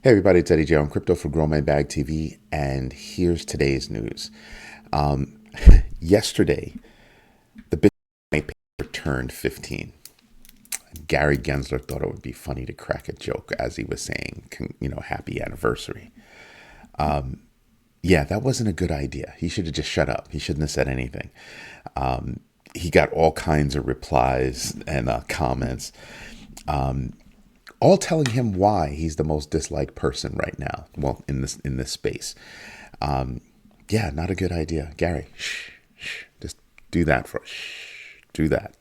Hey everybody, it's Eddie J on Crypto for Grow My Bag TV, and here's today's news. Um, Yesterday, the Bitcoin Whitepaper turned 15. Gary Gensler thought it would be funny to crack a joke as he was saying, happy anniversary. Yeah, that wasn't a good idea. He should have just shut up. He shouldn't have said anything. He got all kinds of replies and comments, all telling him why he's the most disliked person right now. Well, in this space. Yeah, not a good idea. Gary, shh, just do that do that.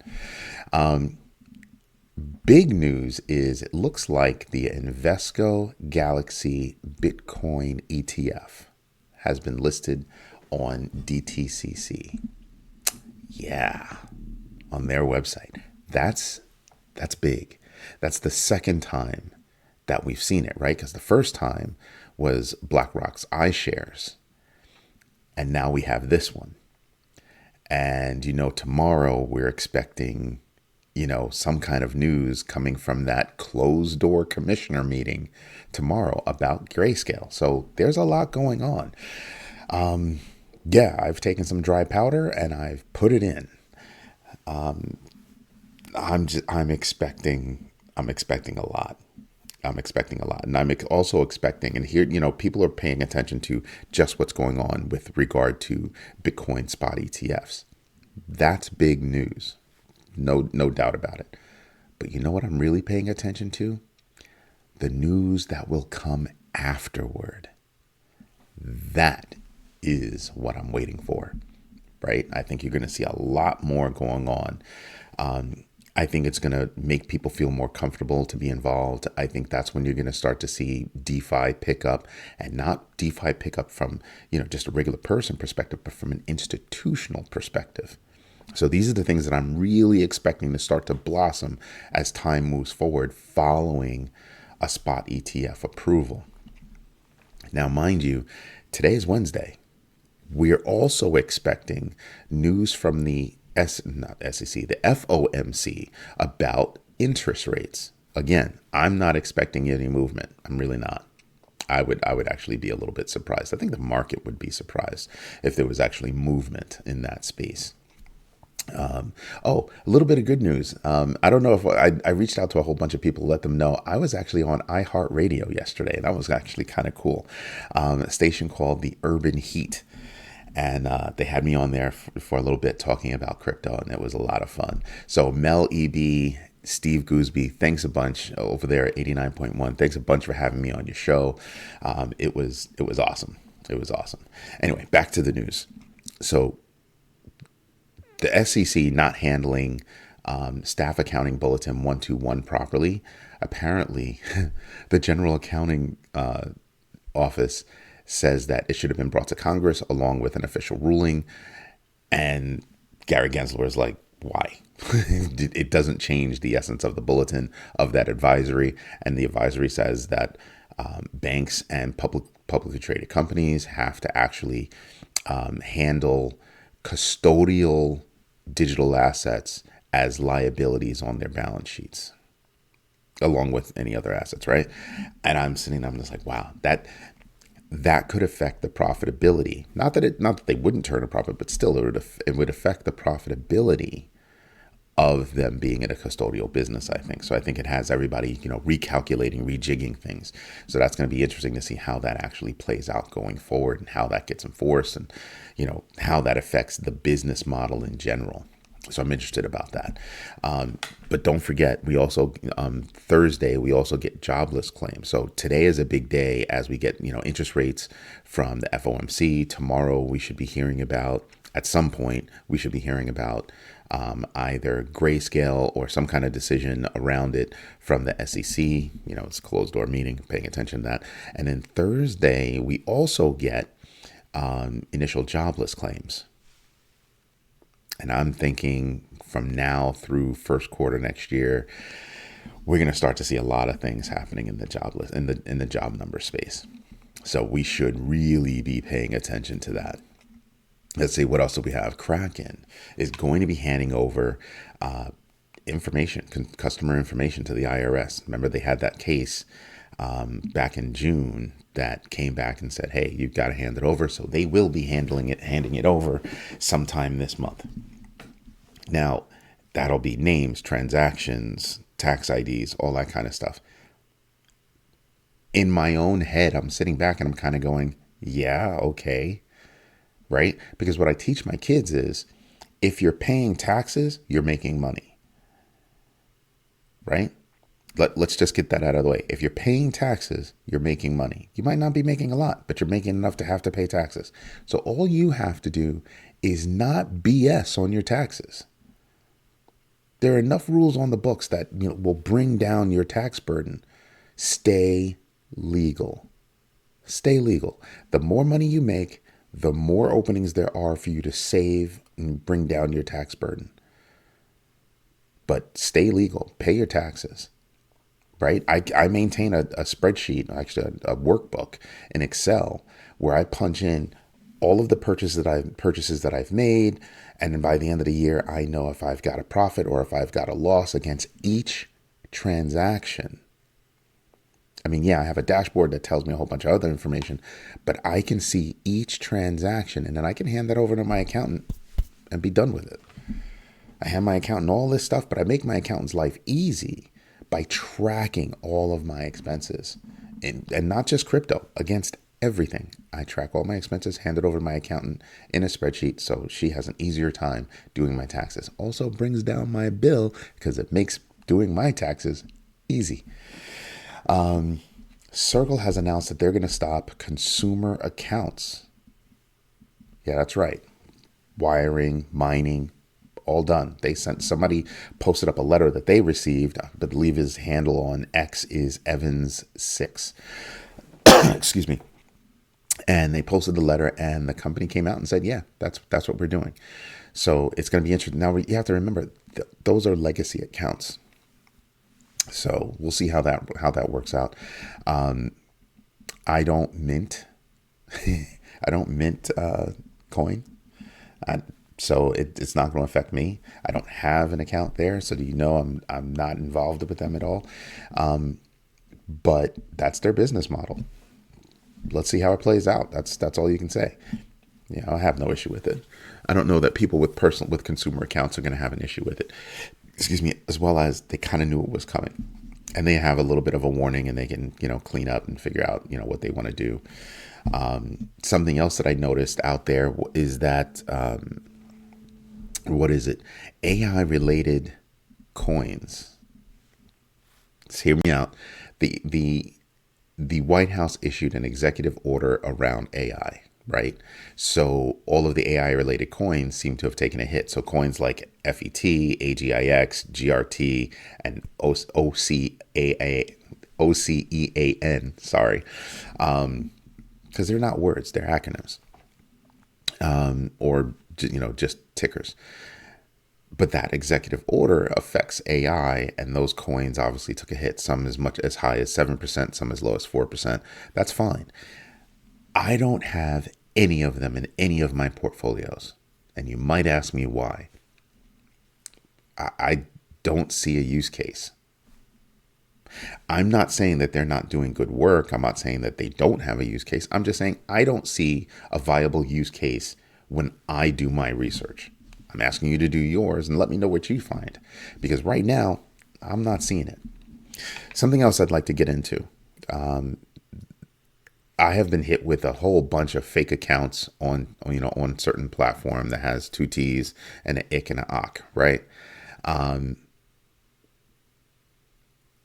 Big news is it looks like the Invesco Galaxy Bitcoin ETF has been listed on DTCC. Yeah, on their website. That's big. That's the second time that we've seen it, right? Because the first time was BlackRock's iShares, and now we have this one. And tomorrow we're expecting some kind of news coming from that closed door commissioner meeting tomorrow about grayscale. So there's a lot going on. Yeah, I've taken some dry powder and I've put it in. I'm expecting a lot. I'm expecting a lot. And I'm also expecting, and here, people are paying attention to just what's going on with regard to Bitcoin spot ETFs. That's big news. No doubt about it. But you know what I'm really paying attention to? The news that will come afterward. That is what I'm waiting for, right? I think you're going to see a lot more going on. I think it's going to make people feel more comfortable to be involved. I think that's when you're going to start to see DeFi pick up, and not DeFi pick up from, just a regular person perspective, but from an institutional perspective. So these are the things that I'm really expecting to start to blossom as time moves forward following a spot ETF approval. Now, mind you, today is Wednesday. We're also expecting news from the not SEC, the FOMC about interest rates. Again, I'm not expecting any movement. I'm really not. I would actually be a little bit surprised. I think the market would be surprised if there was actually movement in that space. A little bit of good news. I don't know if I reached out to a whole bunch of people, let them know I was actually on iHeartRadio yesterday, and that was actually kind of cool. A station called the Urban Heat. And they had me on there for a little bit talking about crypto, and it was a lot of fun. So Mel EB, Steve Gooseby, thanks a bunch over there at 89.1. Thanks a bunch for having me on your show. It was awesome. It was awesome. Anyway, back to the news. So the SEC not handling Staff Accounting Bulletin 121 properly. Apparently, the General Accounting Office says that it should have been brought to Congress along with an official ruling. And Gary Gensler is like, why? It doesn't change the essence of the bulletin of that advisory. And the advisory says that banks and publicly traded companies have to actually handle custodial digital assets as liabilities on their balance sheets, along with any other assets, right? And I'm just like, wow, that could affect the profitability. Not that they wouldn't turn a profit, but still it would affect the profitability of them being in a custodial business, I think. So I think it has everybody, recalculating, rejigging things. So that's going to be interesting to see how that actually plays out going forward, and how that gets enforced, and, how that affects the business model in general. So I'm interested about that. But don't forget, we also, Thursday, we also get jobless claims. So today is a big day as we get, interest rates from the FOMC. Tomorrow we should be hearing about, at some point, we should be hearing about either grayscale or some kind of decision around it from the SEC. It's a closed door meeting, paying attention to that. And then Thursday, we also get initial jobless claims. And I'm thinking from now through first quarter next year, we're going to start to see a lot of things happening in the jobless in the job number space. So we should really be paying attention to that. Let's see, what else do we have? Kraken is going to be handing over customer information to the IRS. Remember, they had that case back in June that came back and said, hey, you've got to hand it over. So they will be handing it over sometime this month. Now, that'll be names, transactions, tax IDs, all that kind of stuff. In my own head, I'm sitting back and I'm kind of going, yeah, okay, right? Because what I teach my kids is, if you're paying taxes, you're making money, right? Let's just get that out of the way. If you're paying taxes, you're making money. You might not be making a lot, but you're making enough to have to pay taxes. So all you have to do is not BS on your taxes. There are enough rules on the books that will bring down your tax burden. Stay legal. Stay legal. The more money you make, the more openings there are for you to save and bring down your tax burden. But stay legal. Pay your taxes. Right? I maintain a spreadsheet, actually a workbook in Excel, where I punch in all of the purchases that I've made. And then by the end of the year, I know if I've got a profit or if I've got a loss against each transaction. I mean, yeah, I have a dashboard that tells me a whole bunch of other information, but I can see each transaction and then I can hand that over to my accountant and be done with it. I hand my accountant all this stuff, but I make my accountant's life easy by tracking all of my expenses, and not just crypto, against everything. I track all my expenses, hand it over to my accountant in a spreadsheet so she has an easier time doing my taxes. Also brings down my bill because it makes doing my taxes easy. Circle has announced that they're going to stop consumer accounts. Yeah, that's right. Wiring, mining, all done. Somebody posted up a letter that they received. I believe his handle on X is Evans6. Excuse me. And they posted the letter and the company came out and said, yeah, that's what we're doing. So it's going to be interesting. Now you have to remember those are legacy accounts. So we'll see how that works out. I don't mint. I don't mint coin. So it's not going to affect me. I don't have an account there, so I'm not involved with them at all. But that's their business model. Let's see how it plays out. That's all you can say. Yeah, I have no issue with it. I don't know that people with consumer accounts are going to have an issue with it. Excuse me. As well as they kind of knew it was coming, and they have a little bit of a warning, and they can clean up and figure out what they want to do. Something else that I noticed out there is that. What is it? AI related coins. Let's hear me out. The White House issued an executive order around AI, right? So all of the AI related coins seem to have taken a hit. So coins like FET, AGIX, GRT, and OCEAN, sorry. Because they're not words, they're acronyms. Or just tickers. But that executive order affects AI, and those coins obviously took a hit, some as much as high as 7%, some as low as 4%. That's fine. I don't have any of them in any of my portfolios. And you might ask me why. I don't see a use case. I'm not saying that they're not doing good work. I'm not saying that they don't have a use case. I'm just saying I don't see a viable use case when I do my research. I'm asking you to do yours and let me know what you find, because right now I'm not seeing it. Something else I'd like to get into. I have been hit with a whole bunch of fake accounts on certain platform that has two T's and an ick and an ock, right?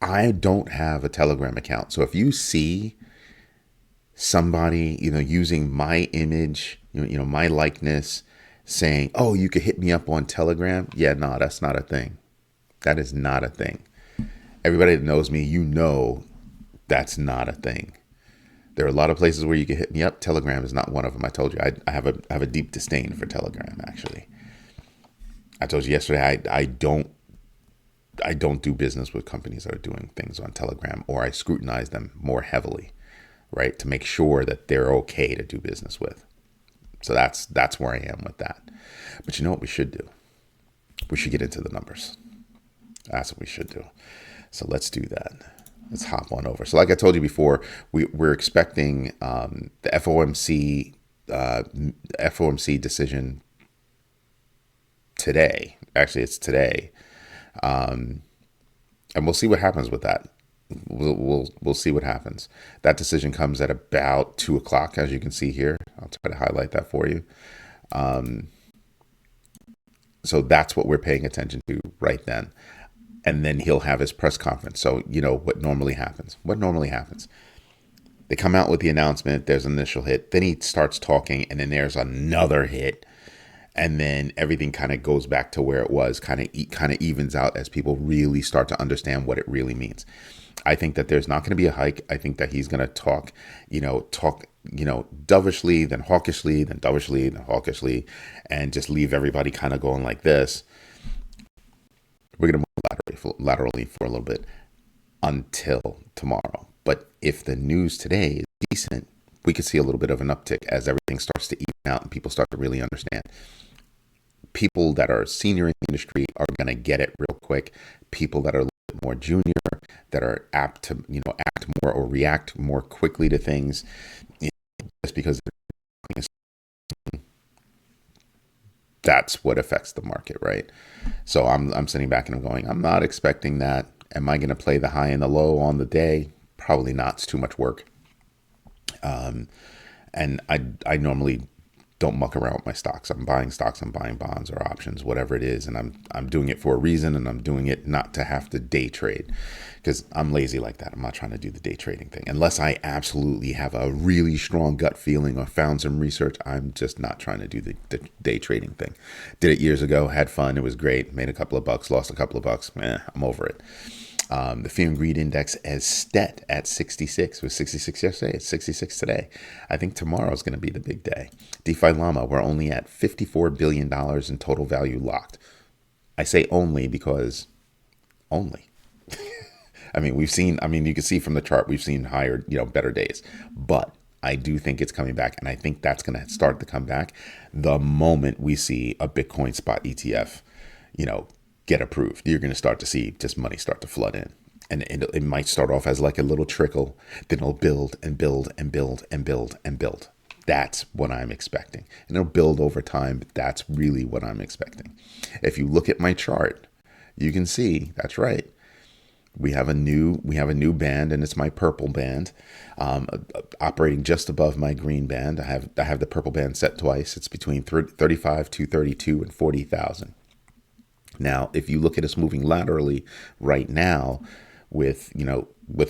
I don't have a Telegram account. So if you see somebody, using my image, my likeness, saying, oh, you could hit me up on Telegram. Yeah, no, that's not a thing. That is not a thing. Everybody that knows me, that's not a thing. There are a lot of places where you can hit me up. Telegram is not one of them. I told you, I have a deep disdain for Telegram, actually. I told you yesterday, I don't do business with companies that are doing things on Telegram, or I scrutinize them more heavily, right? To make sure that they're okay to do business with. So that's where I am with that. But you know what we should do? We should get into the numbers. That's what we should do. So let's do that. Let's hop on over. So like I told you before, we're expecting the FOMC decision today. Actually, it's today, and we'll see what happens with that. We'll see what happens. That decision comes at about 2 o'clock, as you can see here. I'll try to highlight that for you. So that's what we're paying attention to right then. And then he'll have his press conference. So you know what normally happens. What normally happens? They come out with the announcement. There's an initial hit. Then he starts talking, and then there's another hit, and then everything kind of goes back to where it was. Kind of evens out as people really start to understand what it really means. I think that there's not going to be a hike. I think that he's going to talk dovishly, then hawkishly, then dovishly, then hawkishly, and just leave everybody kind of going like this. We're going to move laterally for a little bit until tomorrow. But if the news today is decent, we could see a little bit of an uptick as everything starts to even out and people start to really understand. People that are senior in the industry are going to get it real quick. People that are a little bit more junior, that are apt to act more or react more quickly to things, just because that's what affects the market, right? So I'm sitting back and I'm going, I'm not expecting that. Am I going to play the high and the low on the day? Probably not. It's too much work. And I normally don't muck around with my stocks. I'm buying stocks, I'm buying bonds or options, whatever it is, and I'm doing it for a reason, and I'm doing it not to have to day trade, because I'm lazy like that. I'm not trying to do the day trading thing unless I absolutely have a really strong gut feeling or found some research. I'm just not trying to do the day trading thing. Did it years ago, had fun, it was great, made a couple of bucks, lost a couple of bucks. I'm over it. The Fear and Greed Index is set at 66. It was 66 yesterday. It's 66 today. I think tomorrow is going to be the big day. DeFi Llama, we're only at $54 billion in total value locked. I say only because only. I mean, you can see from the chart, we've seen higher, better days. But I do think it's coming back. And I think that's going to start to come back the moment we see a Bitcoin spot ETF, get approved. You're going to start to see just money start to flood in, and it might start off as like a little trickle, then it'll build and build and build and build and build. That's what I'm expecting, and it'll build over time. But that's really what I'm expecting. If you look at my chart, you can see that's right. We have a new band, and it's my purple band, operating just above my green band. I have the purple band set twice. It's between 35, 232, and 40,000. Now, if you look at us moving laterally right now with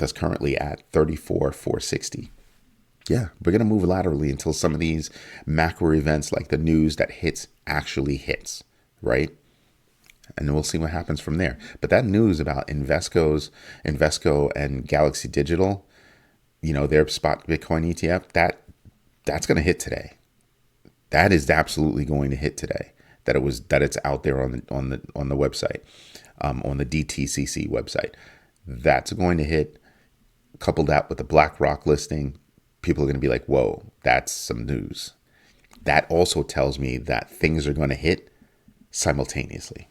us currently at 34,460. Yeah, we're going to move laterally until some of these macro events like the news that hits actually hits, right? And then we'll see what happens from there. But that news about Invesco and Galaxy Digital, their spot Bitcoin ETF, that's going to hit today. That is absolutely going to hit today. That it's out there on the website, on the DTCC website. That's going to hit. Couple that with the BlackRock listing, people are going to be like, "Whoa, that's some news." That also tells me that things are going to hit simultaneously.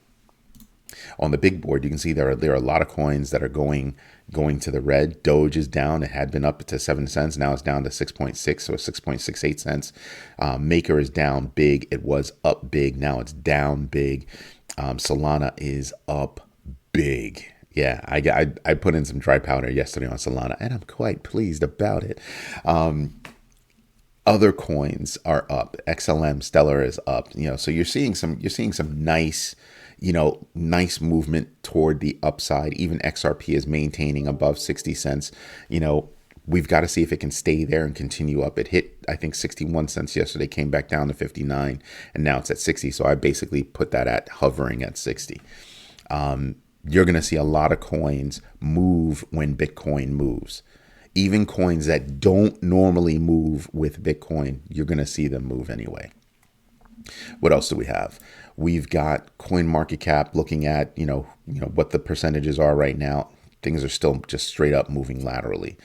On the big board, you can see there are a lot of coins that are going to the red. Doge is down. It had been up to 7 cents. Now it's down to 6.6 or 6.68 cents. Maker is down big. It was up big. Now it's down big. Solana is up big. Yeah, I put in some dry powder yesterday on Solana, and I'm quite pleased about it. Other coins are up. XLM Stellar is up. So you're seeing some nice. Nice movement toward the upside. Even XRP is maintaining above 60 cents. We've got to see if it can stay there and continue up. It hit, I think, 61 cents yesterday, came back down to 59, and now it's at 60. So I basically put that at hovering at 60. You're going to see a lot of coins move when Bitcoin moves. Even coins that don't normally move with Bitcoin, you're going to see them move anyway. What else do we have? We've got CoinMarketCap looking at, what the percentages are right now. Things are still just straight up moving laterally.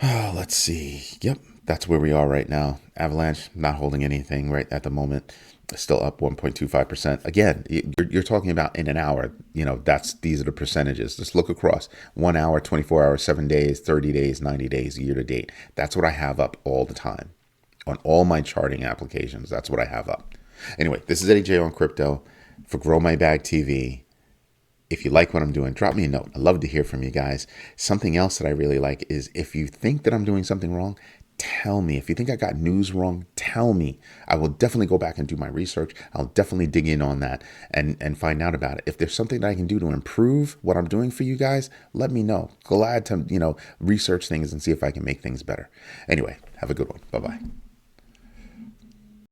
Oh, let's see. Yep, that's where we are right now. Avalanche not holding anything right at the moment. Still up 1.25%. Again, you're talking about in an hour. These are the percentages. Just look across 1 hour, 24 hours, 7 days, 30 days, 90 days, year to date. That's what I have up all the time on all my charting applications. That's what I have up. Anyway, this is Eddie J on crypto for Grow My Bag TV. If you like what I'm doing, drop me a note. I'd love to hear from you guys. Something else that I really like is if you think that I'm doing something wrong, tell me. If you think I got news wrong, tell me. I will definitely go back and do my research. I'll definitely dig in on that and find out about it. If there's something that I can do to improve what I'm doing for you guys, let me know. Glad to, research things and see if I can make things better. Anyway, have a good one. Bye-bye.